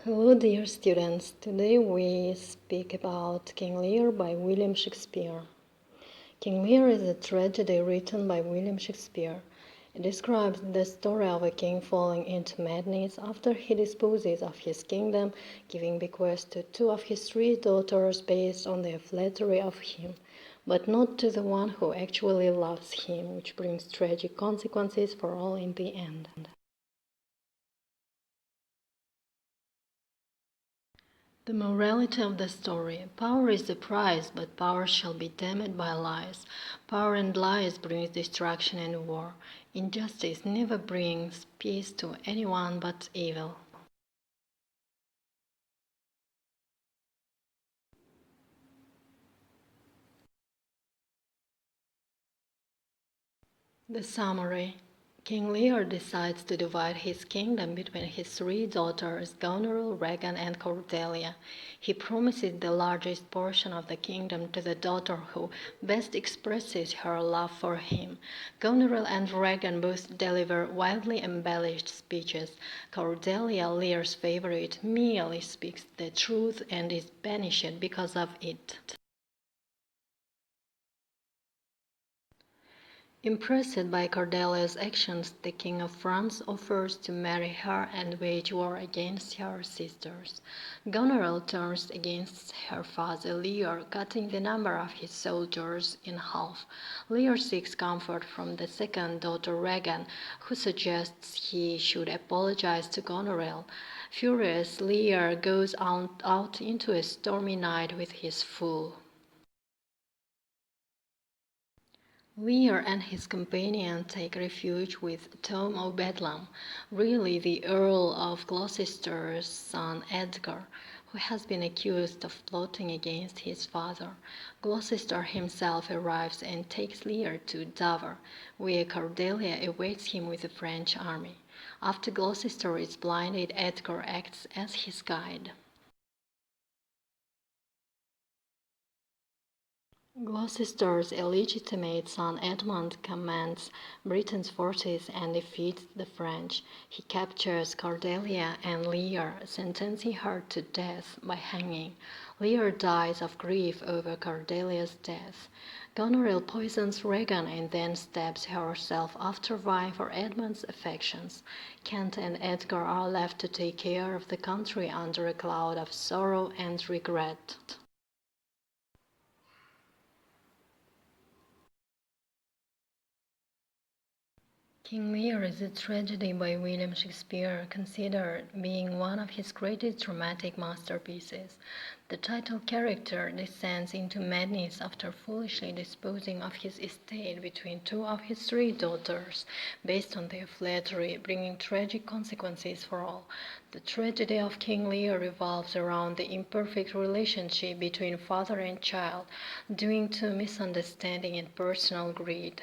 Hello, dear students. Today we speak about King Lear by William Shakespeare. King Lear is a tragedy written by William Shakespeare. It describes the story of a king falling into madness after he disposes of his kingdom, giving bequest to two of his three daughters based on their flattery of him, but not to the one who actually loves him, which brings tragic consequences for all in the end. The morality of the story. Power is the prize, but power shall be tamed by lies. Power and lies brings destruction and war. Injustice never brings peace to anyone but evil. The summary. King Lear decides to divide his kingdom between his three daughters, Goneril, Regan, and Cordelia. He promises the largest portion of the kingdom to the daughter who best expresses her love for him. Goneril and Regan both deliver wildly embellished speeches. Cordelia, Lear's favorite, merely speaks the truth and is banished because of it. Impressed by Cordelia's actions, the King of France offers to marry her and wage war against her sisters. Goneril turns against her father Lear, cutting the number of his soldiers in half. Lear seeks comfort from the second daughter Regan, who suggests he should apologize to Goneril. Furious, Lear goes out into a stormy night with his fool. Lear and his companion take refuge with Tom o' Bedlam, really the Earl of Gloucester's son Edgar, who has been accused of plotting against his father. Gloucester himself arrives and takes Lear to Dover, where Cordelia awaits him with the French army. After Gloucester is blinded, Edgar acts as his guide. Gloucester's illegitimate son Edmund commands Britain's forces and defeats the French. He captures Cordelia and Lear, sentencing her to death by hanging. Lear dies of grief over Cordelia's death. Goneril poisons Regan and then stabs herself after vying for Edmund's affections. Kent and Edgar are left to take care of the country under a cloud of sorrow and regret. King Lear is a tragedy by William Shakespeare, considered being one of his greatest dramatic masterpieces. The title character descends into madness after foolishly disposing of his estate between two of his three daughters, based on their flattery, bringing tragic consequences for all. The tragedy of King Lear revolves around the imperfect relationship between father and child, due to misunderstanding and personal greed.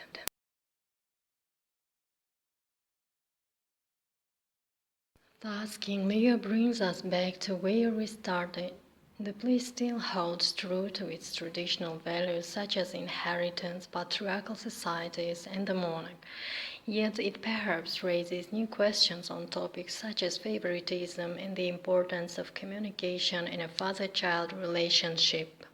Thus, King Lear brings us back to where we started. The play still holds true to its traditional values such as inheritance, patriarchal societies, and the monarch. Yet it perhaps raises new questions on topics such as favoritism and the importance of communication in a father-child relationship.